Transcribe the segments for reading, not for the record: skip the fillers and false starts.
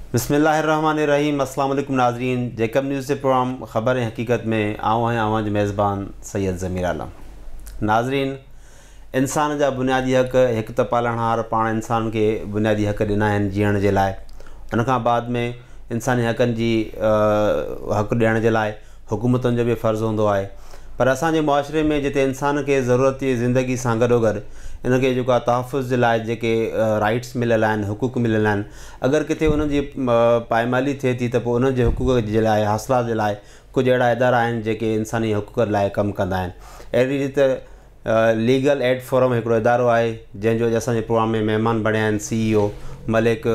बिस्मिल्लाहिर्रहमानिर्रहीम। अस्सलाम वालेकुम नाज़रीन। जैकब न्यूज़ से प्रोग्राम ख़बर हकीकत में आवाज़ मेज़बान सैयद ज़मीर आलम। नाज़रीन, इंसान जा बुनियादी हक़ एक त पालणहार पाण इंसान के बुनियादी हक़ ॾिना आहिनि जीअण जे लाइ। उन खां बाद में इंसानी हक़नि जी हक़ ॾियण जे लाइ हुकूमतुनि जो बि फ़र्ज़ु हूंदो आहे। पर असांजे मुआशरे में जिते इंसान खे ज़रूरत जी ज़िंदगी सां गॾोगॾु इनके जो तहफ़ुज़ जे लाइ जेके राइट्स मिलियल आहिनि, हुकूक मिलियल आहिनि, अगरि किथे उन्हनि जी पायमाली थिए थी त पोइ उन्हनि जे हुकूक जे लाइ हासिलात जे लाइ कुझु अहिड़ा इदारा आहिनि जेके इंसानी हुकूक लाइ कमु कंदा आहिनि। अहिड़ी रीति लीगल एड फोरम हिकिड़ो इदारो आहे जंहिंजो अॼु असांजे प्रोग्राम में महिमान बणिया आहिनि CEO मलिक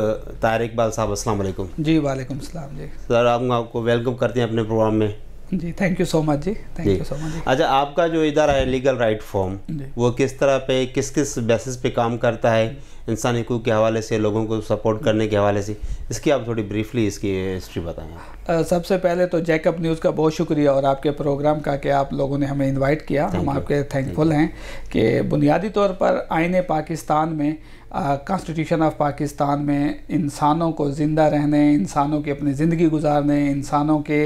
ताहिर इकबाल साहब। अस्सलाम वालेकुम। जी वालेकुम सलाम जी सर, आपको वेलकम करते हैं अपने प्रोग्राम में। जी थैंक यू सो मच जी, थैंक यू सो मच जी। अच्छा, आपका जो इदारा है लीगल राइट फोरम, वो किस तरह पे किस किस बेसिस पे काम करता है इंसानी हकूक़ के हवाले से, लोगों को सपोर्ट करने के हवाले से, इसकी आप थोड़ी ब्रीफली इसकी हिस्ट्री बताएं। सबसे पहले तो जैकब न्यूज़ का बहुत शुक्रिया और आपके प्रोग्राम का कि आप लोगों ने हमें इनवाइट किया। हम आपके थैंकफुल हैं कि बुनियादी तौर पर आईन पाकिस्तान में, कॉन्स्टिट्यूशन ऑफ पाकिस्तान में इंसानों को ज़िंदा रहने, इंसानों की अपनी ज़िंदगी गुजारने, इंसानों के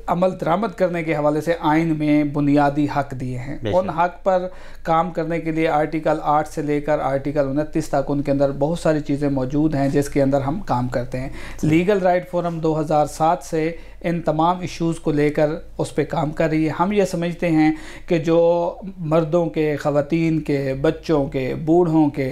अमल दरामद करने के हवाले से आइन में बुनियादी हक़ दिए हैं। उन हक़ पर काम करने के लिए आर्टिकल 8 से लेकर आर्टिकल 29 तक उनके अंदर बहुत सारी चीज़ें मौजूद हैं जिसके अंदर हम काम करते हैं। लीगल राइट फोरम 2007 से इन तमाम इश्यूज़ को लेकर उस पर काम कर रही है। हम ये समझते हैं कि जो मर्दों के, ख़वातीन के, बच्चों के, बूढ़ों के,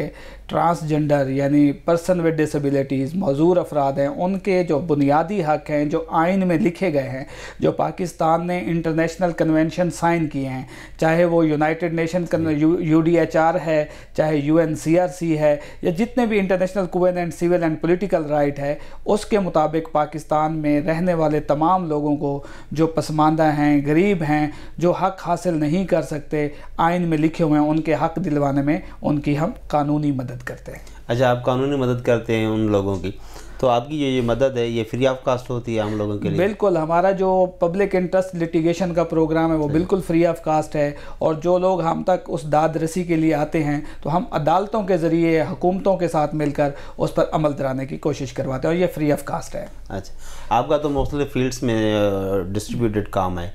ट्रांसजेंडर यानी पर्सन विद डिसेबिलिटीज़, मौजूर अफराद हैं, उनके जो बुनियादी हक़ हैं जो आइन में लिखे गए हैं, जो पाकिस्तान ने इंटरनेशनल कन्वेंशन साइन किए हैं, चाहे वो यूनाइटेड नेशन UDHR है, चाहे UNCRC है, या जितने भी international covenant civil and political right है, उसके मुताबिक पाकिस्तान में रहने वाले तमाम लोगों को जो पसमानदा हैं, गरीब हैं, जो हक़ हासिल नहीं कर सकते, आइन में लिखे हुए हैं, उनके हक़ दिलवाने में उनकी हम कानूनी मदद करते हैं। अच्छा, आप कानूनी मदद करते हैं उन लोगों की, तो आपकी ये मदद है ये फ्री ऑफ कास्ट होती है हम लोगों के लिए? बिल्कुल, हमारा जो पब्लिक इंटरेस्ट लिटिगेशन का प्रोग्राम है वो बिल्कुल फ्री ऑफ कास्ट है। और जो लोग हम तक उस दाद रसी के लिए आते हैं तो हम अदालतों के ज़रिए हुकूमतों के साथ मिलकर उस पर अमल दराने की कोशिश करवाते हैं और ये फ्री ऑफ कास्ट है। अच्छा, आपका तो मुख्तलिफ़ फील्ड्स में डिस्ट्रीब्यूटेड काम है,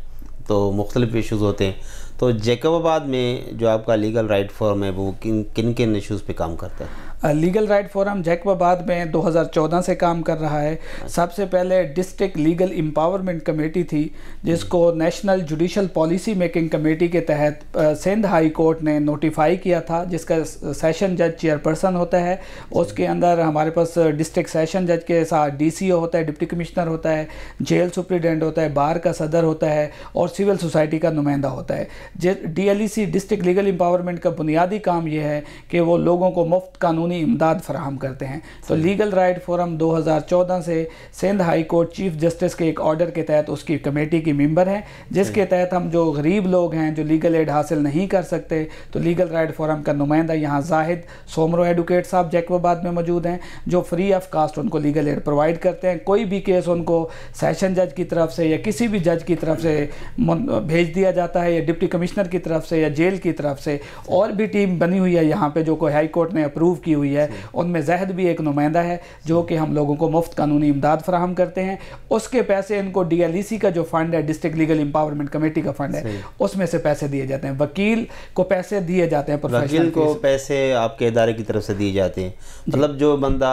तो मुख्तलिफ़ इशूज़ होते हैं। तो जैकबाबाद में जो आपका लीगल राइट फोरम है वो किन किन इश्यूज़ पे काम करता है? लीगल राइट फोरम जैकबाबाद में 2014 से काम कर रहा है। सबसे पहले डिस्ट्रिक्ट लीगल एम्पावरमेंट कमेटी थी जिसको national judicial policy making committee के तहत सिंध हाई कोर्ट ने नोटिफाई किया था, जिसका सेशन जज चेयरपर्सन होता है। उसके अंदर हमारे पास डिस्ट्रिक्ट सेशन जज के साथ DCO होता है, डिप्टी कमिश्नर होता है, जेल सुप्रिटेंडेंट होता है, बार का सदर होता है और सिविल सोसाइटी का नुमाइंदा होता है। DLEC डिस्ट्रिक्ट लीगल एम्पावरमेंट का बुनियादी काम यह है कि वो लोगों को मुफ्त कानूनी इमदाद फराहम करते हैं। तो लीगल राइट फोरम 2014 से Sindh high court chief justice के एक ऑर्डर के तहत उसकी कमेटी की मेंबर हैं, जिसके तहत हम जो गरीब लोग हैं जो लीगल एड हासिल नहीं कर सकते, तो लीगल राइट फोरम का नुमाइंदा यहाँ जाहिद सोमरो एडवोकेट साहब जैकबाबाद में मौजूद हैं जो फ्री ऑफ कास्ट उनको लीगल एड प्रोवाइड करते हैं। कोई भी केस उनको सेशन जज की तरफ से या किसी भी जज की तरफ से भेज दिया जाता है, या डिप्टी कमिश्नर की तरफ से या जेल की तरफ से, और भी टीम बनी हुई है यहाँ पे जो कोई हाई कोर्ट ने अप्रूव की हुई है, उनमें जहद भी एक नुमाइंदा है जो कि हम लोगों को मुफ्त कानूनी इमदाद फराहम करते हैं। उसके पैसे इनको DLEC का जो फंड है, डिस्ट्रिक्ट लीगल एम्पावरमेंट कमेटी का फंड है, उसमें से पैसे दिए जाते हैं। वकील को पैसे दिए जाते हैं, वकील को पैसे आपके इदारे की तरफ से दिए जाते हैं। मतलब जो बंदा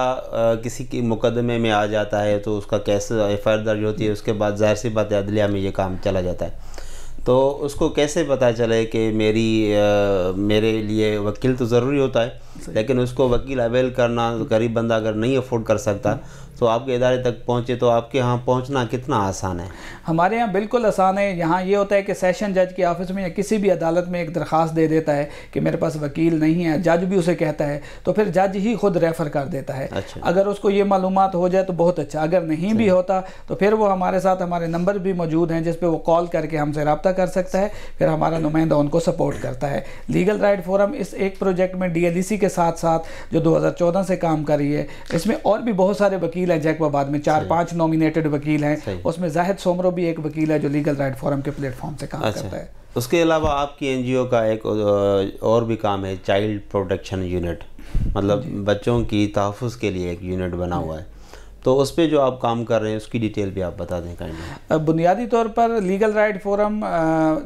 किसी की मुकदमे में आ जाता है तो उसका केस FIR दर्ज होती है, उसके बाद जाहिर सी बात है अदलिया में ये काम चला जाता है, तो उसको कैसे पता चले कि मेरे लिए वकील तो ज़रूरी होता है, लेकिन उसको वकील अवेल करना, गरीब बंदा अगर नहीं अफोर्ड कर सकता तो आपके इदारे तक पहुँचे, तो आपके यहाँ पहुँचना कितना आसान है? हमारे यहाँ बिल्कुल आसान है। यहाँ ये होता है कि सेशन जज के ऑफिस में या किसी भी अदालत में एक दरख्वास्त दे देता है कि मेरे पास वकील नहीं है, जज भी उसे कहता है, तो फिर जज ही खुद रेफ़र कर देता है। अच्छा। अगर उसको ये मालूमात हो जाए तो बहुत अच्छा, अगर नहीं भी होता तो फिर वो हमारे साथ, हमारे नंबर भी मौजूद हैं जिस पर वो कॉल करके हमसे रब्ता कर सकता है, फिर हमारा नुमाइंदा उनको सपोर्ट करता है। लीगल राइट फोरम इस एक प्रोजेक्ट में DLEC के साथ साथ जो 2014 से काम कर रही है, इसमें और भी बहुत सारे वकील हैं। जैकबाबाद में 4-5 नॉमिनेटेड वकील हैं, उसमें जाहिद सोमरो भी एक वकील है जो लीगल राइट फोरम के प्लेटफॉर्म से काम करता है। उसके अलावा आपकी NGO का एक और भी काम है, चाइल्ड प्रोटेक्शन यूनिट, मतलब बच्चों की तहफ़्फ़ुज़ के लिए एक यूनिट बना हुआ है। तो उस पर जो आप काम कर रहे हैं उसकी डिटेल भी आप बता दें काइंडली। बुनियादी तौर पर लीगल राइट फोरम,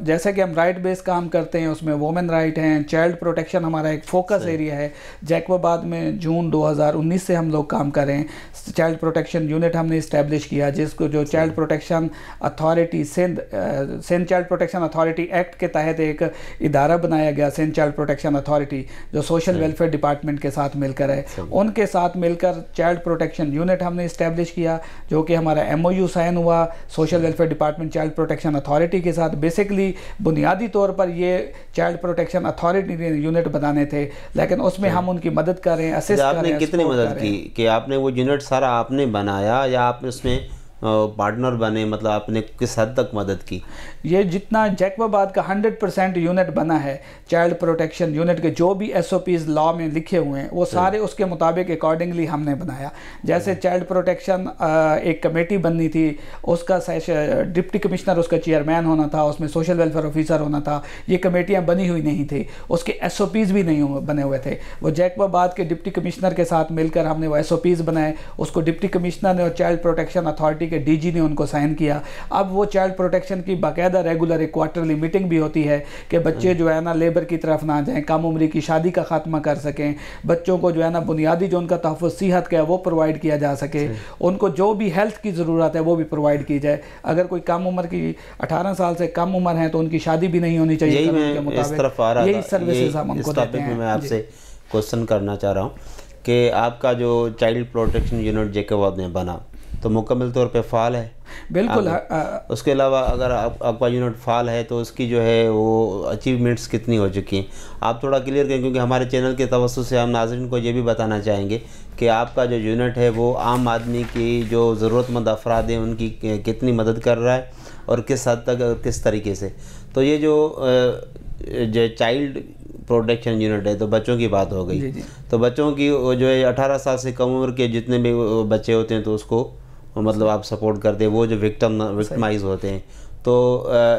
जैसे कि हम राइट बेस काम करते हैं, उसमें वोमेन राइट हैं, चाइल्ड प्रोटेक्शन हमारा एक फोकस एरिया है। जैकबाबाद में जून 2019 से हम लोग काम कर रहे हैं। चाइल्ड प्रोटेक्शन यूनिट हमने इस्टेब्लिश किया, जिसको जो child protection authority Sindh child protection authority act के तहत एक इदारा बनाया गया, सिंध चाइल्ड प्रोटेक्शन अथॉरिटी, जो सोशल वेलफेयर डिपार्टमेंट के साथ मिलकर है। उनके साथ मिलकर चाइल्ड प्रोटेक्शन यूनिट हमने इस्टेब्लिश किया, जो कि हमारा MOU साइन हुआ social welfare department child protection authority के साथ। बेसिकली बुनियादी तौर पर ये चाइल्ड प्रोटेक्शन अथॉरिटी यूनिट बनाने थे, लेकिन उसमें हम उनकी मदद कर रहे हैं, असिस्ट कर रहे हैं। आपने कितनी मदद की कि आपने वो यूनिट सारा आपने बनाया या आपने उसमें पार्टनर बने, मतलब आपने किस हद तक मदद की? ये जितना जैकबाबाद का 100% यूनिट बना है, चाइल्ड प्रोटेक्शन यूनिट के जो भी SOPs लॉ में लिखे हुए हैं वो सारे उसके मुताबिक अकॉर्डिंगली हमने बनाया। जैसे चाइल्ड प्रोटेक्शन एक कमेटी बननी थी, उसका डिप्टी कमिश्नर उसका चेयरमैन होना था, उसमें सोशल वेलफेयर ऑफिसर होना था। ये कमेटियाँ बनी हुई नहीं थी, उसके SOPs भी नहीं बने हुए थे। वो जैकबाबाद के डिप्टी कमिश्नर के साथ मिलकर हमने वो SOPs बनाए, उसको डिप्टी कमिश्नर ने और चाइल्ड प्रोटेक्शन अथॉरिटी के DG ने उनको साइन किया। अब वो चाइल्ड प्रोटेक्शन की बाकायदा रेगुलर एक क्वार्टरली मीटिंग भी होती है कि बच्चे जो है ना लेबर की तरफ ना जाएं, कम उम्री की शादी का खात्मा कर सकें, बच्चों को जो है ना बुनियादी जो उनका तहफ़्फ़ुज़ सेहत का है वो प्रोवाइड किया जा सके, उनको जो भी हेल्थ की ज़रूरत है वो भी प्रोवाइड की जाए। अगर कोई कम उम्र की 18 साल से कम उम्र है तो उनकी शादी भी नहीं होनी चाहिए। यही सर्विसेज हम उनको देते हैं। मैं आपसे क्वेश्चन करना चाह रहा हूँ कि आपका जो चाइल्ड प्रोटेक्शन यूनिट जैकबाबाद में बना तो मुकम्मल तौर पे फ़ाल है? बिल्कुल। उसके अलावा अगर आपका यूनिट फ़ाल है तो उसकी जो है वो अचीवमेंट्स कितनी हो चुकी हैं, आप थोड़ा क्लियर करें, क्योंकि हमारे चैनल के तवज्जुह से हम नाज़रीन को ये भी बताना चाहेंगे कि आपका जो यूनिट है वो आम आदमी की जो ज़रूरतमंद अफराद हैं उनकी कितनी मदद कर रहा है और किस हद तक और किस तरीके से। तो ये जो चाइल्ड प्रोटेक्शन यूनिट है तो बच्चों की बात हो गई, तो बच्चों की जो है 18 साल से कम उम्र के जितने भी बच्चे होते हैं तो उसको मतलब आप सपोर्ट करते हैं, वो जो विक्टिमाइज होते हैं, तो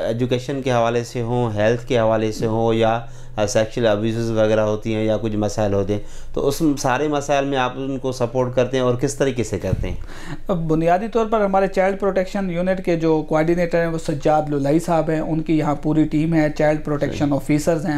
एजुकेशन के हवाले से हो, हेल्थ के हवाले से हो, या सेक्सुअल अब्यूज़ वगैरह होती हैं या कुछ मसाइल होते हैं, तो उस सारे मसाइल में आप उनको सपोर्ट करते हैं और किस तरीके से करते हैं? अब बुनियादी तौर पर हमारे चाइल्ड प्रोटेक्शन यूनिट के जो कोऑर्डिनेटर हैं वो सज्जाद लुलाई साहब हैं, उनकी यहाँ पूरी टीम है। चाइल्ड प्रोटेक्शन ऑफिसर्स हैं,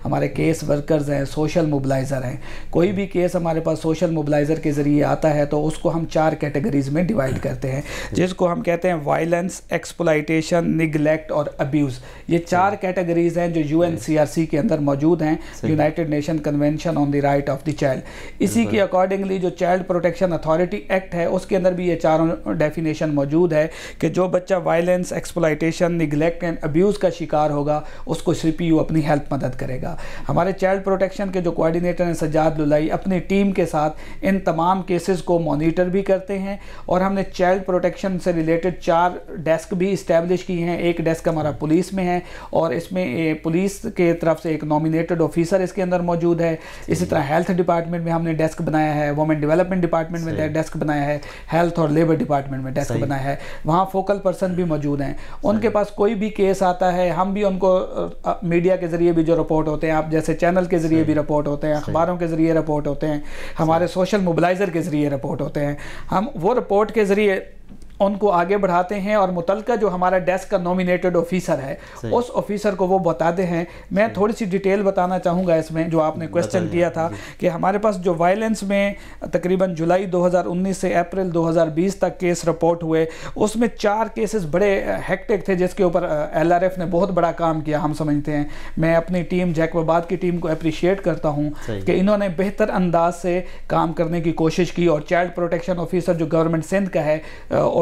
हमारे केस वर्कर्स हैं, सोशल मोबिलाइज़र हैं। कोई भी केस हमारे पास सोशल मोबिलाइज़र के ज़रिए आता है तो उसको हम 4 कैटेगरीज़ में डिवाइड करते हैं, जिसको हम कहते हैं वायलेंस, एक्सप्लॉयटेशन, निगलेक्ट और अब्यूज़। ये 4 कैटेगरीज़ हैं जो UNCRC के अंदर मौजूद हैं, United nation convention on the right of the child. इसी के अकॉर्डिंगली जो चाइल्ड प्रोटेक्शन अथॉरिटी एक्ट है उसके अंदर भी ये 4 डेफिनेशन मौजूद है कि जो बच्चा violence, exploitation, neglect and abuse का शिकार होगा उसको CPU अपनी हेल्प मदद करेगा। हमारे चाइल्ड प्रोटेक्शन के जो कोऑर्डिनेटर हैं सज्जाद लुलाई, अपनी टीम के साथ इन तमाम केसेस को मॉनिटर भी करते हैं और हमने चाइल्ड प्रोटेक्शन से रिलेटेड 4 डेस्क भी इस्टेब्लिश की हैं। एक डेस्क हमारा पुलिस में है और इसमें पुलिस के तरफ से एक नॉमिनेटेड ऑफिसर इसके अंदर मौजूद है। इसी तरह हेल्थ डिपार्टमेंट में हमने डेस्क बनाया है, वुमेन डेवलपमेंट डिपार्टमेंट में डेस्क बनाया है, हेल्थ और लेबर डिपार्टमेंट में डेस्क बनाया है। वहाँ फोकल पर्सन भी मौजूद हैं। उनके पास कोई भी केस आता है, हम भी उनको मीडिया के ज़रिए भी जो रिपोर्ट होते हैं, आप जैसे चैनल के ज़रिए भी रिपोर्ट होते हैं, अखबारों के ज़रिए रिपोर्ट होते हैं, हमारे सोशल मोबिलाइज़र के ज़रिए रिपोर्ट होते हैं, हम वो रिपोर्ट के ज़रिए उनको आगे बढ़ाते हैं और मुतलका जो हमारा डेस्क का नॉमिनेटेड ऑफिसर है उस ऑफिसर को वो बताते हैं। मैं थोड़ी सी डिटेल बताना चाहूँगा इसमें, जो आपने क्वेश्चन किया था कि हमारे पास जो वायलेंस में तकरीबन जुलाई 2019 से अप्रैल 2020 तक केस रिपोर्ट हुए, उसमें 4 केसेस बड़े हेक्टिक थे जिसके ऊपर LRF ने बहुत बड़ा काम किया, हम समझते हैं। मैं अपनी टीम जैकबाबाद की टीम को अप्रिशिएट करता हूँ कि इन्होंने बेहतर अंदाज से काम करने की कोशिश की और चाइल्ड प्रोटेक्शन ऑफिसर जो गवर्नमेंट सिंध का है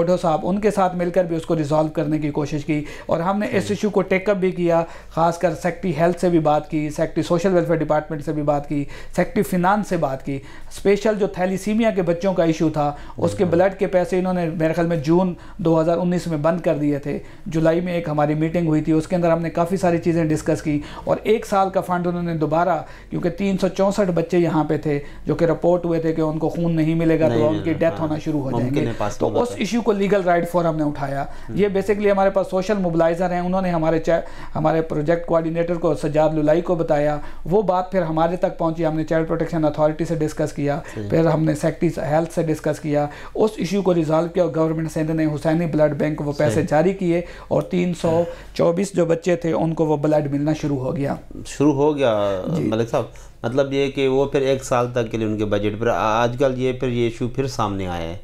साहब, उनके साथ मिलकर भी उसको रिजॉल्व करने की कोशिश की और हमने इस इशू को टेकअप भी किया। खासकर सेक्रेटरी हेल्थ से भी बात की, सेक्रेटरी सोशल वेलफेयर डिपार्टमेंट से भी बात की, सेक्रेटरी फिनांस से बात की। स्पेशल जो थैलीसीमिया के बच्चों का इशू था उसके ब्लड के पैसे इन्होंने मेरे ख्याल में जून 2019 में बंद कर दिए थे। जुलाई में एक हमारी मीटिंग हुई थी, उसके अंदर हमने काफ़ी सारी चीज़ें डिस्कस की और 1 साल का फंड उन्होंने दोबारा, क्योंकि 364 बच्चे यहाँ पे थे जो कि रिपोर्ट हुए थे कि उनको खून नहीं मिलेगा तो उनकी डेथ होना शुरू हो जाएंगे, तो उस इशू को लीगल राइट फोरम ने उठाया। ये बेसिकली हमारे पास सोशल मोबिलाइज़र हैं, उन्होंने हमारे प्रोजेक्ट कोऑर्डिनेटर को सज्जाद लुलाई को बताया, वो बात फिर हमारे तक पहुंची, हमने चाइल्ड प्रोटेक्शन अथॉरिटी से डिस्कस किया, फिर हमने सेक्रेटरी हेल्थ से डिस्कस किया, उस इशू को रिजॉल्व किया और गवर्नमेंट सिंध ने हुसैनी ब्लड बैंक वो पैसे जारी किए और 324 जो बच्चे थे उनको वो ब्लड मिलना शुरू हो गया मलिक साहब। मतलब ये कि वो फिर 1 साल तक के लिए उनके बजट पर आजकल ये इशू फिर सामने आया है,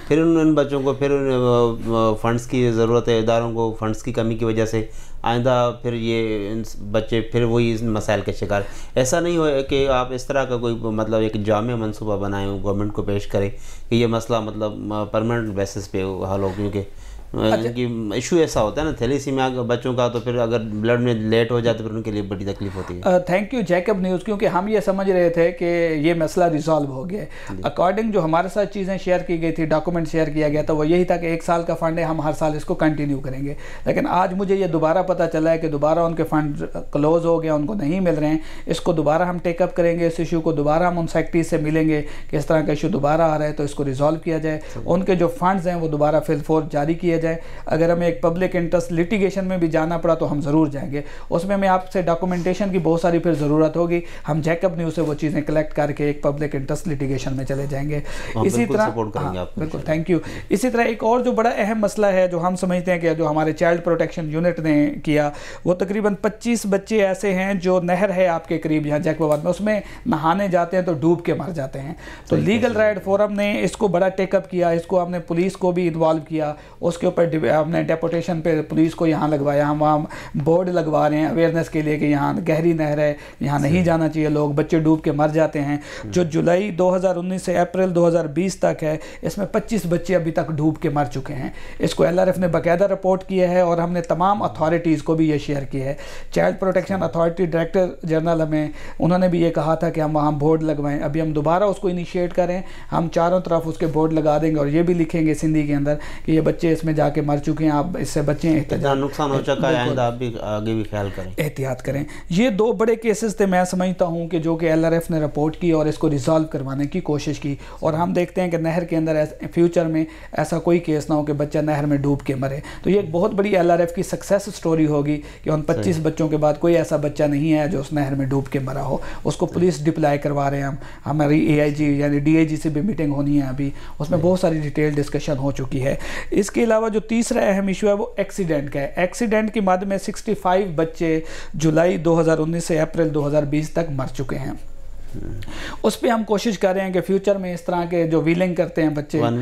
फिर उन बच्चों को फिर फंड्स की ज़रूरत है, इदारों को फंड्स की कमी की वजह से आइंदा फिर ये बच्चे फिर वही मसाइल के शिकार। ऐसा नहीं हो कि आप इस तरह का कोई मतलब एक जामिया मंसूबा बनाएं, गवर्नमेंट को पेश करें कि ये मसला मतलब परमानेंट बेसिस पे हल हो, क्योंकि इशू ऐसा होता है ना थैलेसीमिया बच्चों का, तो फिर अगर ब्लड में लेट हो जाए तो फिर उनके लिए बड़ी तकलीफ होती है। थैंक यू जैकब न्यूज़, क्योंकि हम ये समझ रहे थे कि ये मसला रिजॉल्व हो गया। अकॉर्डिंग जो हमारे साथ चीज़ें शेयर की गई थी, डॉक्यूमेंट शेयर किया गया था, वो यही था कि 1 साल का फ़ंड है, हम हर साल इसको कंटिन्यू करेंगे। लेकिन आज मुझे ये दोबारा पता चला है कि दोबारा उनके फ़ंड क्लोज हो गए, उनको नहीं मिल रहे हैं। इसको दोबारा हम टेकअप करेंगे, इस इशू को दोबारा हम उन सेक्रेटरी से मिलेंगे कि इस तरह का इशू दोबारा आ रहा है तो इसको रिजॉल्व किया जाए, उनके जो फंड्स हैं वो दोबारा फिल फोर्स जारी किया जाए। अगर हमें एक पब्लिक इंटरेस्ट लिटिगेशन में भी जाना पड़ा तो हम ज़रूर जाएंगे, उसमें हमें आपसे डॉक्यूमेंटेशन की बहुत सारी फिर ज़रूरत होगी। हम जैकब न्यूज़ से वो चीज़ें कलेक्ट करके एक पब्लिक इंटरेस्ट लिटिगेशन में चले जाएंगे। इसी तरह बिल्कुल थैंक यू। इसी तरह एक और जो बड़ा अहम मसला है जो हम समझते हैं कि जो हमारे चाइल्ड प्रोटेक्शन यूनिट ने किया, वो तकरीबन 25 बच्चे ऐसे हैं जो नहर है आपके करीब यहाँ जैकबाबाद में, उसमें नहाने जाते हैं तो डूब के मर जाते हैं। तो लीगल राइट फोरम ने इसको बड़ा टेकअप किया, इसको हमने पुलिस को भी इन्वॉल्व किया, उसके ऊपर हमने डेपुटेशन पे पुलिस को यहाँ लगवाया, हम वहाँ बोर्ड लगवा रहे हैं अवेयरनेस के लिए कि यहाँ गहरी नहर है, यहाँ नहीं जाना चाहिए, लोग बच्चे डूब के मर जाते हैं। जो जुलाई 2019 से अप्रैल 2020 तक है, इसमें 25 बच्चे अभी तक डूब के मर चुके हैं। इसको LRF ने बाकायदा रिपोर्ट किया है और हमने तमाम अथॉरिटीज़ को भी ये शेयर किया है। Child protection authority director general हमें उन्होंने भी ये कहा था कि हम वहाँ बोर्ड लगवाएं। अभी हम दोबारा उसको इनिशिएट करें, हम चारों तरफ उसके बोर्ड लगा देंगे और ये भी लिखेंगे सिंधी के अंदर कि ये बच्चे इसमें जाके मर चुके हैं, आप इससे बचें, नुकसान हो चुका है, आप भी आगे भी ख्याल करें, एहतियात करें। ये 2 बड़े केसेस थे मैं समझता हूँ कि जो कि LRF ने रिपोर्ट की और इसको रिजॉल्व करवाने की कोशिश की, और हम देखते हैं कि नहर के अंदर फ्यूचर में ऐसा कोई केस ना हो कि बच्चा नहर में डूब के मरे। तो ये एक बहुत बड़ी LRF की सक्सेस स्टोरी होगी कि उन 25 बच्चों के बाद कोई ऐसा बच्चा नहीं है जो उस नहर में डूब के मरा हो। उसको पुलिस डिप्लॉय करवा रहे हैं हम, हमारी AIG यानी DIG से भी मीटिंग होनी है अभी, उसमें बहुत सारी डिटेल डिस्कशन हो चुकी है। इसके अलावा जो तीसरा अहम इशू है वो एक्सीडेंट का है। एक्सीडेंट की मद में 65 बच्चे जुलाई 2019 से अप्रैल 2020 तक मर चुके हैं। उस पर हम कोशिश कर रहे हैं कि फ्यूचर में इस तरह के जो व्हीलिंग करते हैं बच्चे, वन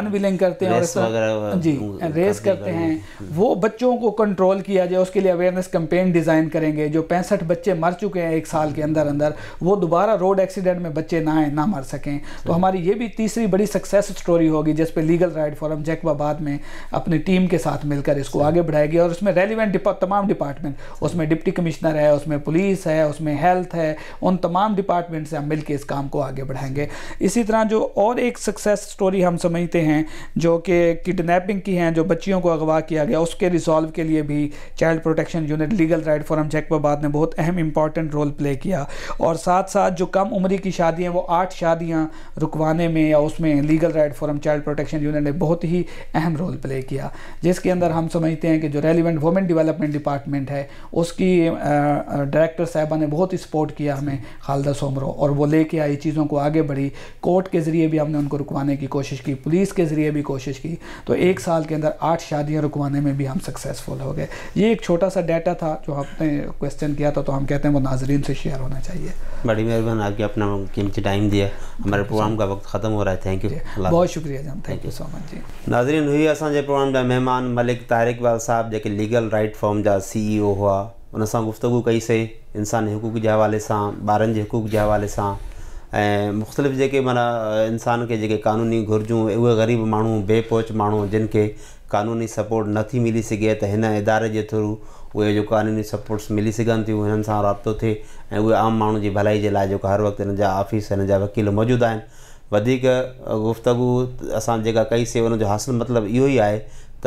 व्हीलिंग करते हैं और जी रेस करते हैं, वो बच्चों को कंट्रोल किया जाए, उसके लिए अवेयरनेस कैंपेन डिज़ाइन करेंगे। जो 65 बच्चे मर चुके हैं 1 साल के अंदर अंदर, वो दोबारा रोड एक्सीडेंट में बच्चे ना मर सकें। तो हमारी ये भी तीसरी बड़ी सक्सेस स्टोरी होगी जिस पे लीगल राइट फोरम जैकबाबाद में अपनी टीम के साथ मिलकर इसको आगे बढ़ाएगी। और उसमें रेलिवेंट तमाम डिपार्टमेंट, उसमें डिप्टी कमिश्नर है, उसमें पुलिस है, उसमें हेल्थ है, उन तमाम डिपार्टमेंट से हम मिलकर इस काम को आगे बढ़ाएंगे। इसी तरह जो और एक सक्सेस स्टोरी हम समझते हैं जो कि किडनैपिंग की हैं, जो बच्चियों को अगवा किया गया, उसके रिजॉल्व के लिए भी child protection unit legal right forum Jacobabad ने बहुत अहम इंपॉर्टेंट रोल प्ले किया। और साथ साथ जो कम उम्री की शादियाँ, वो 8 शादियाँ रुकवाने में या उसमें legal right forum child protection unit ने बहुत ही अहम रोल प्ले किया, जिसके अंदर हम समझते हैं कि जो रेलिवेंट वुमेन डेवलपमेंट डिपार्टमेंट है उसकी डायरेक्टर साहिबा ने बहुत ही सपोर्ट किया हमें, खालदा सोमरो, और वो लेके आई, चीज़ों को आगे बढ़ी। कोर्ट के ज़रिए भी हमने उनको रुकवाने की कोशिश की, पुलिस के ज़रिए भी कोशिश की। तो 1 साल के अंदर 8 शादियाँ रुकवाने में भी हम सक्सेसफुल हो गए। ये एक छोटा सा डाटा था जो आपने क्वेश्चन किया था, तो हम कहते हैं वो नाजरीन से शेयर होना चाहिए। बड़ी मेहरबानी, आपके अपना कीमती टाइम दिया। हमारे प्रोग्राम का वक्त ख़त्म हो रहा है। थैंक यू, बहुत शुक्रिया जान, थैंक यू सो मच जी। नाजरीन, हुई असांजे प्रोग्राम जा मेहमान मलिक तारिक इक़बाल साहब, जेके लीगल राइट फॉर्म जा CEO हुआ। उन सां गुफ्तगू कईसीं इंसानी हुकूक जे हवाले सां, ॿारनि जे हुकूक जे हवाले सां, ऐं मुख़्तलिफ़ जेके माना इंसान के जेके क़ानूनी घुरिजूं, उहे ग़रीब माण्हू, बेपोच माण्हू जिन खे क़ानूनी सपोर्ट नथी मिली सघे, त हिन इदारे जे थ्रू उहे जो क़ानूनी सपोर्ट्स मिली सघनि थियूं, हिननि सां राब्तो थिए ऐं उहे आम माण्हू जी भलाई जे लाइ जेको हर वक़्तु हिन जा ऑफिस, हिन जा वकील मौजूदु आहिनि। वधीक गुफ्तगू असां जेका कईसीं उन जो हासिलु मतिलबु इहो ई आहे त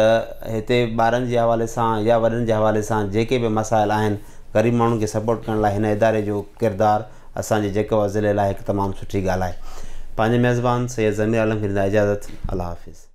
हिते ॿारनि जे हवाले सां या वॾनि जे हवाले सां जेके बि मसाइल आहिनि, ग़रीब माण्हुनि खे सपोर्ट करण लाइ हिन इदारे जो किरदारु असांजे जैकबाबाद ज़िले लाइ हिकु तमामु सुठी ॻाल्हि आहे। पंहिंजे मेज़बान सैयद ज़मीर आलम खे ॾींदा इजाज़त। अल्लाह हाफ़िज़।